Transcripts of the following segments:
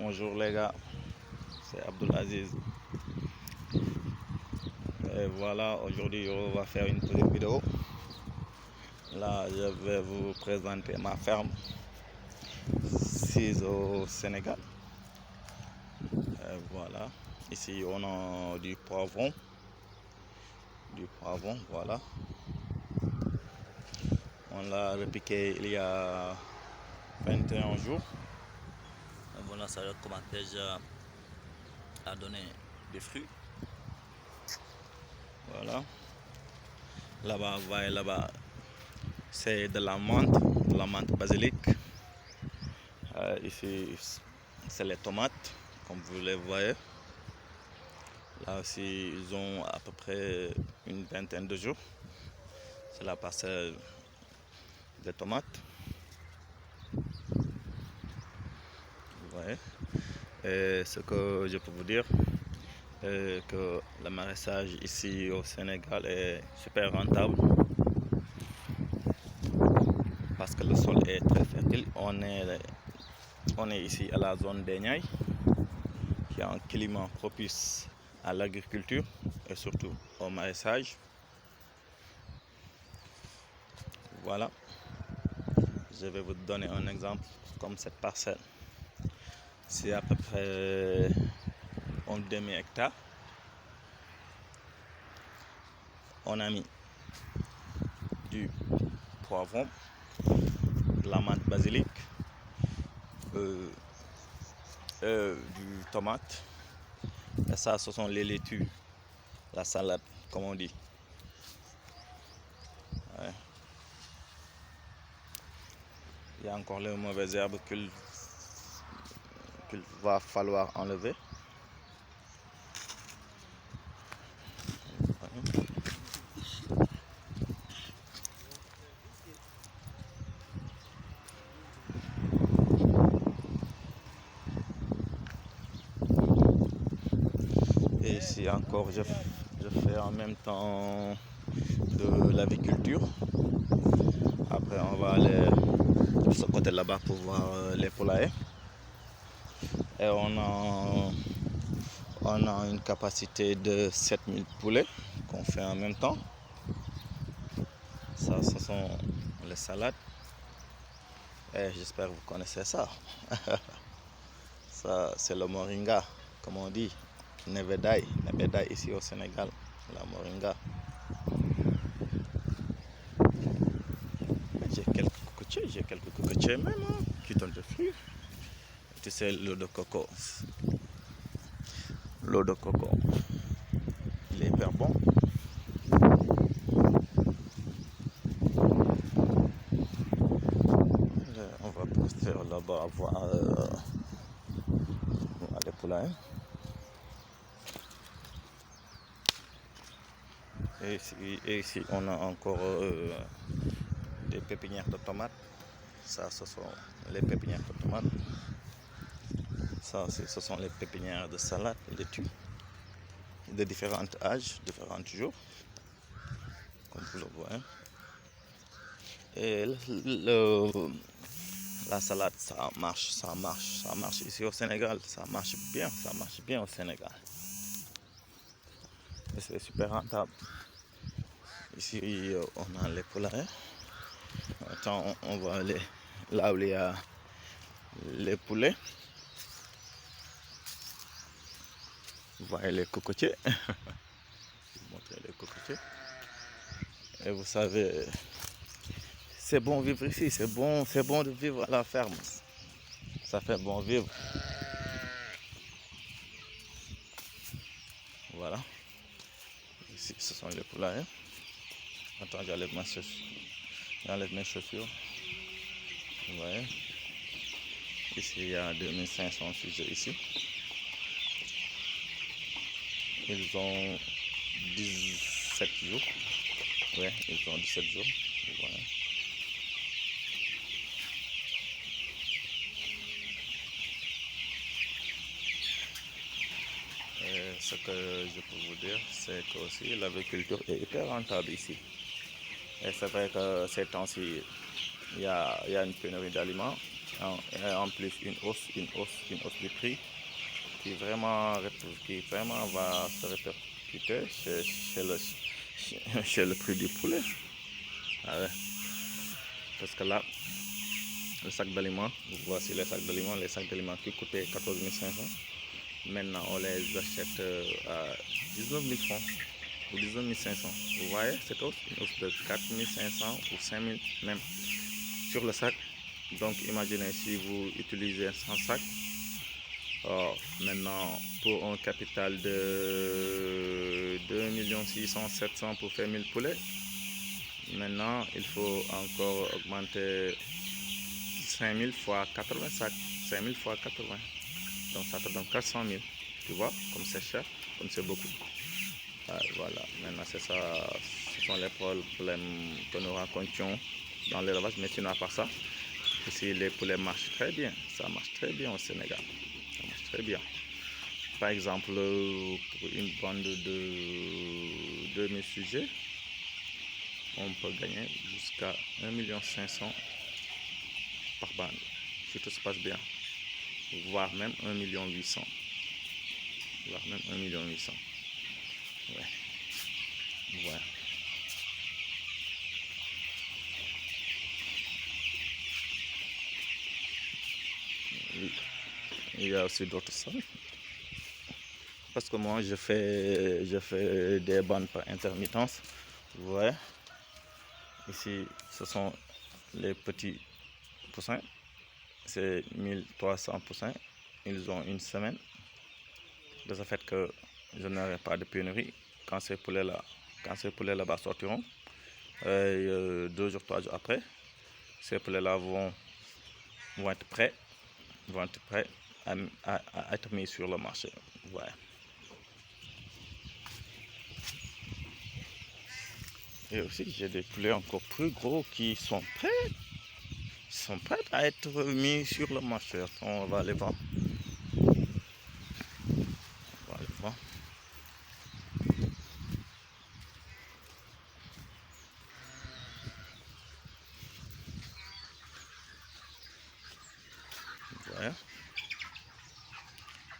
Bonjour les gars, c'est Abdulaziz. Et voilà, aujourd'hui on va faire une petite vidéo. Là, je vais vous présenter ma ferme ici au Sénégal. Et voilà, ici on a du poivron. Voilà. On l'a repiqué il y a 21 jours. Et voilà, ça commence déjà à donner des fruits. Voilà. Là-bas, vous voyez là-bas, c'est de la menthe basilic. Ici, c'est les tomates, comme vous les voyez. Là aussi, ils ont à peu près une vingtaine de jours. C'est la parcelle des tomates. Vous voyez. Et ce que je peux vous dire, est que le maraîchage ici au Sénégal est super rentable. Parce que le sol est très fertile. On est ici à la zone des Niayes, qui a un climat propice à l'agriculture et surtout au maraîchage. Voilà, je vais vous donner un exemple comme cette parcelle. C'est à peu près un demi-hectare. On a mis du poivron, de la menthe basilic, du tomate. Et ça, ce sont les laitues, la salade, comme on dit. Ouais. Il y a encore les mauvaises herbes qu'il va falloir enlever. Et ici encore, je fais en même temps de l'aviculture. Après, on va aller de ce côté là-bas pour voir les poulaillers. Et on a une capacité de 7000 poulets qu'on fait en même temps. Ça, ce sont les salades. Et j'espère que vous connaissez ça. Ça, c'est le moringa, comme on dit. Nebedaï ici au Sénégal, la moringa. J'ai quelques cocotiers même qui donnent des fruits. Tu sais, l'eau de coco. L'eau de coco, il est hyper bon. On va partir là-bas voir les poulains. Et ici, on a encore des pépinières de tomates. Ça, ce sont les pépinières de tomates. Ça, ce sont les pépinières de salade et de thym, de différents âges, différents jours, comme vous le voyez. Et la salade, ça marche ici au Sénégal. Ça marche bien au Sénégal. Et c'est super rentable. Ici, on a les poulaillers. Attends, on va aller là où il y a les poulets. Vous voyez les cocotiers. Je vais vous montrer les cocotiers. Et vous savez, c'est bon vivre ici. C'est bon de vivre à la ferme. Ça fait bon vivre. Voilà. Ici, ce sont les poulaillers. Attends, j'enlève mes chaussures. Vous voyez. Ici, il y a 2500 sujets ici. Ils ont 17 jours. Ouais, ils ont 17 jours. Vous voyez. Et ce que je peux vous dire, c'est que aussi l'agriculture est hyper rentable ici. Et c'est vrai que ces temps-ci, il y a une pénurie d'aliments. Et en plus une hausse du prix qui vraiment va se répercuter chez le prix du poulet. Ah ouais. Parce que là, le sac d'aliments, voici les sacs d'aliments qui coûtaient 14 500. Maintenant, on les achète à 19 000 francs ou 19 500. Vous voyez cette hausse? Une hausse de 4 500 ou 5 000 même sur le sac. Donc, imaginez si vous utilisez 100 sacs. Maintenant, pour un capital de 2 600 700 pour faire 1000 poulets, maintenant, il faut encore augmenter 5000 fois 80 sacs. 5000 fois 80. Donc, ça te donne 400 000. Tu vois, comme c'est cher, comme c'est beaucoup. Voilà, maintenant, c'est ça. Ce sont les problèmes que nous rencontrions dans l'élevage. Mais sinon, à part ça, ici, les poulets marchent très bien. Ça marche très bien au Sénégal. Ça marche très bien. Par exemple, pour une bande de 2000 sujets, on peut gagner jusqu'à 1 500 000 par bande, si tout se passe bien, voire même 1 800 000, voire même 1 800 000. Ouais. Voilà. Il y a aussi d'autres salles. Parce que moi, je fais des bandes par intermittence. Vous voyez, ici, ce sont les petits poussins. C'est 1300 poussins. Ils ont une semaine. De ce fait que je n'aurai pas de pénurie quand ces poulets là-bas sortiront. 2 jours, 3 jours après, ces poulets-là vont être prêts, à être mis sur le marché. Ouais. Et aussi, j'ai des poulets encore plus gros qui sont prêts à être mis sur le marché. On va les vendre. Ouais.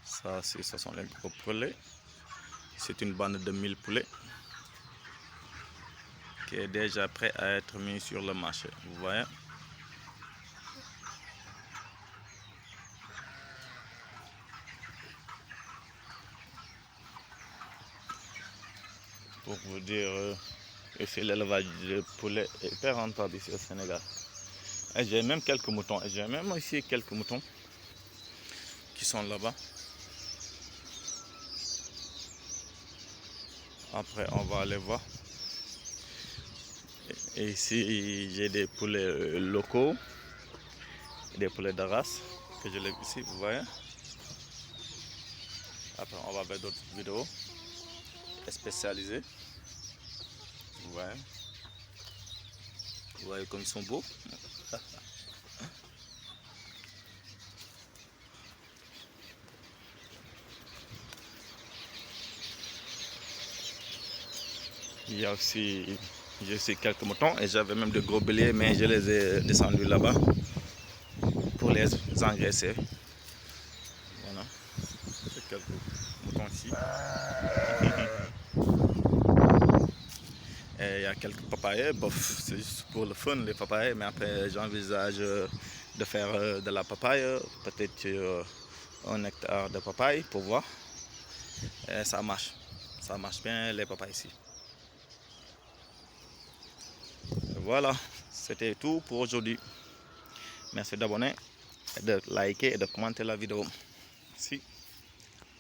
Ça, ce sont les gros poulets. C'est une bande de 1000 poulets qui est déjà prêt à être mis sur le marché. Vous voyez? Pour vous dire que l'élevage de poulet est hyper rentable ici au Sénégal. Et j'ai même quelques moutons. Et j'ai même ici quelques moutons qui sont là-bas. Après, on va aller voir. Et ici, j'ai des poulets locaux, des poulets de race que je lève ici, vous voyez. Après, on va vers d'autres vidéos spécialisées. Vous voyez comme ils sont beaux. Il y a aussi, j'ai aussi quelques moutons et j'avais même de gros béliers, mais je les ai descendus là-bas pour les engraisser. Voilà, c'est quelques moutons ici. Et il y a quelques papayes, bof, c'est juste pour le fun les papayes, mais après j'envisage de faire de la papaye, peut-être un hectare de papaye pour voir. Et ça marche bien les papayes ici. Voilà, c'était tout pour aujourd'hui. Merci d'abonner, de liker et de commenter la vidéo. Merci.